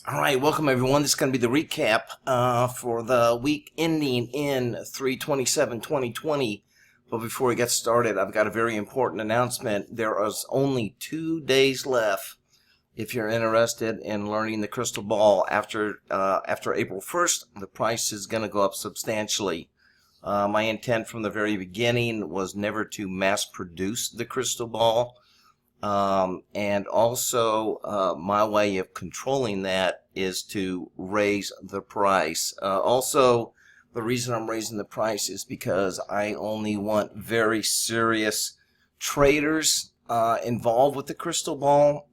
All right, welcome everyone. This is going to be the recap for the week ending in 3/27/2020. But before we get started, I've got a very important announcement. There is only 2 days left if you're interested in learning the crystal ball. After April 1st, the price is going to go up substantially. My intent from the very beginning was never to mass produce the crystal ball. And also, my way of controlling that is to raise the price. Also, the reason I'm raising the price is because I only want very serious traders involved with the crystal ball.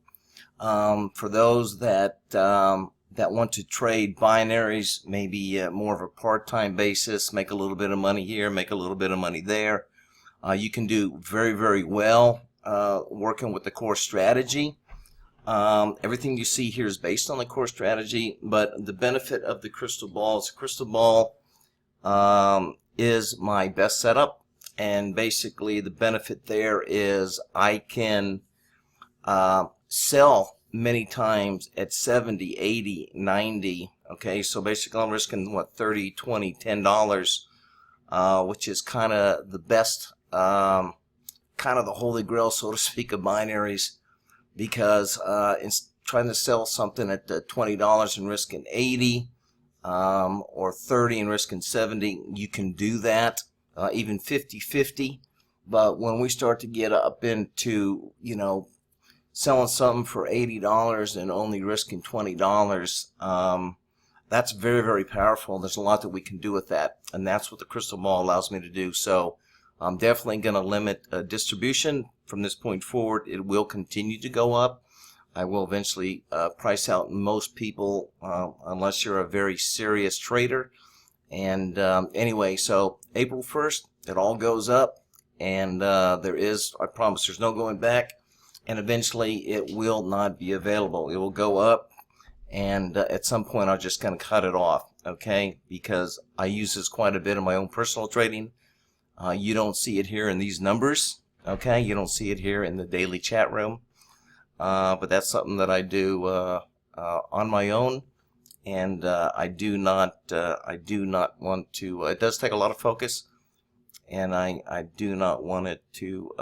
For those that want to trade binaries, maybe more of a part-time basis, make a little bit of money here, make a little bit of money there, you can do very, very well working with the core strategy. Everything you see here is based on the core strategy, but the benefit of the crystal ball is the crystal ball is my best setup, and basically the benefit there is I can sell many times at 70, 80, 90. Okay, so basically I'm risking what, 30, 20, $10, which is kind of the best, kind of the holy grail, so to speak, of binaries, because in trying to sell something at $20 and risking 80, or 30 and risking 70, you can do that, even 50-50. But when we start to get up into, selling something for $80 and only risking $20, that's very, very powerful. There's a lot that we can do with that, and that's what the crystal ball allows me to do. So I'm definitely going to limit distribution from this point forward. It will continue to go up. I will eventually price out most people unless you're a very serious trader. And anyway, so April 1st, it all goes up, and there is, I promise, there's no going back. And eventually it will not be available. It will go up, and at some point I'm just going to cut it off, okay? Because I use this quite a bit in my own personal trading. You don't see it here in these numbers, okay? You don't see it here in the daily chat room, but that's something that I do on my own, and I do not want to. It does take a lot of focus, and I do not want it to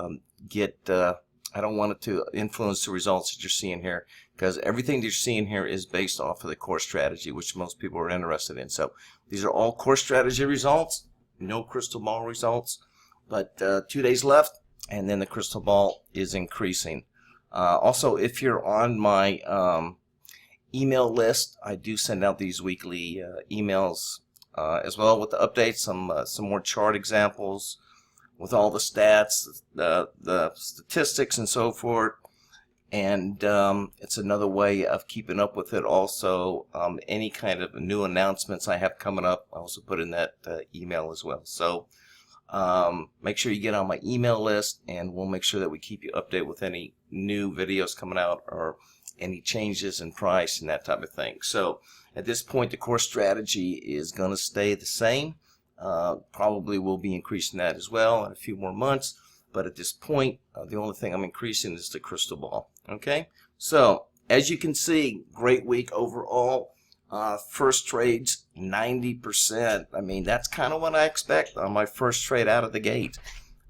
I don't want it to influence the results that you're seeing here, because everything that you're seeing here is based off of the core strategy, which most people are interested in. So these are all core strategy results, no crystal ball results. But 2 days left, and then the crystal ball is increasing. Also, if you're on my email list, I do send out these weekly emails as well with the updates, some more chart examples, with all the stats, the statistics, and so forth. And it's another way of keeping up with it. Also, any kind of new announcements I have coming up, I also put in that email as well. So make sure you get on my email list, and we'll make sure that we keep you updated with any new videos coming out or any changes in price and that type of thing. So at this point, the core strategy is going to stay the same. Probably will be increasing that as well in a few more months, but at this point the only thing I'm increasing is the crystal ball. Okay, so as you can see, great week overall. First trades 90%. I mean, that's kind of what I expect on my first trade out of the gate.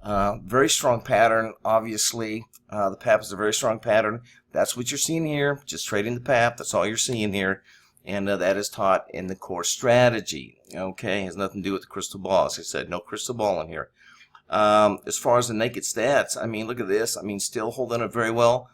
Very strong pattern. Obviously the PAP is a very strong pattern. That's what you're seeing here, just trading the PAP. That's all you're seeing here. And that is taught in the core strategy. Okay, has nothing to do with the crystal ball. As I said, no crystal ball in here. As far as the naked stats, I mean, look at this. I mean, still holding up very well.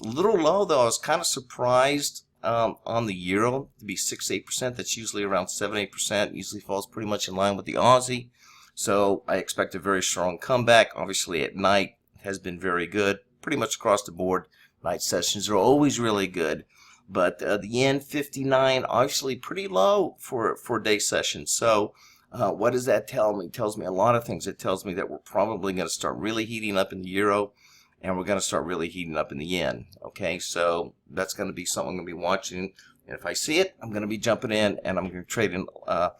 Little low though. I was kind of surprised on the euro to be 6-8%. That's usually around 7-8%. Usually falls pretty much in line with the Aussie. So I expect a very strong comeback. Obviously, at night has been very good, pretty much across the board. Night sessions are always really good. But the yen 59, obviously pretty low for day sessions. So what does that tell me? It tells me a lot of things. It tells me that we're probably going to start really heating up in the euro, and we're going to start really heating up in the yen. Okay, so that's going to be something I'm going to be watching. And if I see it, I'm going to be jumping in, and I'm going to trade in a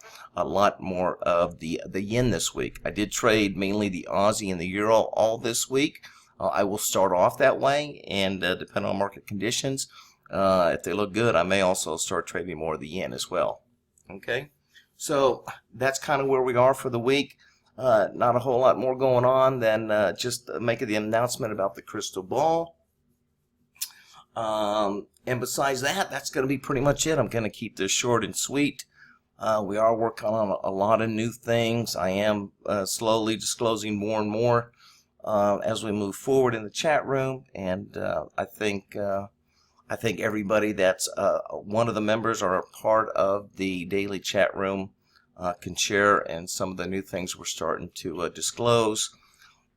lot more of the yen this week. I did trade mainly the Aussie and the euro all this week. I will start off that way, and depending on market conditions, If they look good, I may also start trading more of the yen as well. Okay, so that's kind of where we are for the week. Not a whole lot more going on than just making the announcement about the crystal ball. And besides that, that's going to be pretty much it. I'm going to keep this short and sweet. We are working on a lot of new things. I am slowly disclosing more and more as we move forward in the chat room, and I think everybody that's one of the members or a part of the daily chat room can share in some of the new things we're starting to disclose.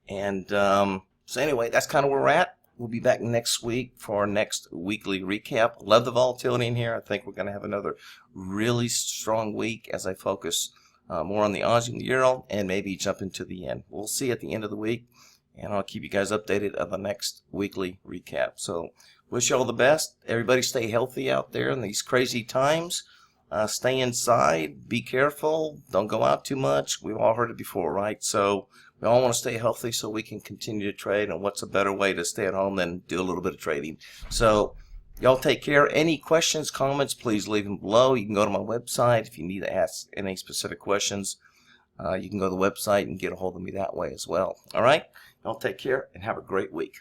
And so anyway, that's kind of where we're at. We'll be back next week for our next weekly recap. Love the volatility in here. I think we're going to have another really strong week as I focus more on the Aussie and the Euro, and maybe jump into the yen. We'll see at the end of the week, and I'll keep you guys updated of the next weekly recap. So wish you all the best. Everybody stay healthy out there in these crazy times. Stay inside. Be careful. Don't go out too much. We've all heard it before, right? So we all want to stay healthy so we can continue to trade. And what's a better way to stay at home than do a little bit of trading? So y'all take care. Any questions, comments, please leave them below. You can go to my website if you need to ask any specific questions. You can go to the website and get a hold of me that way as well. All right? Y'all take care and have a great week.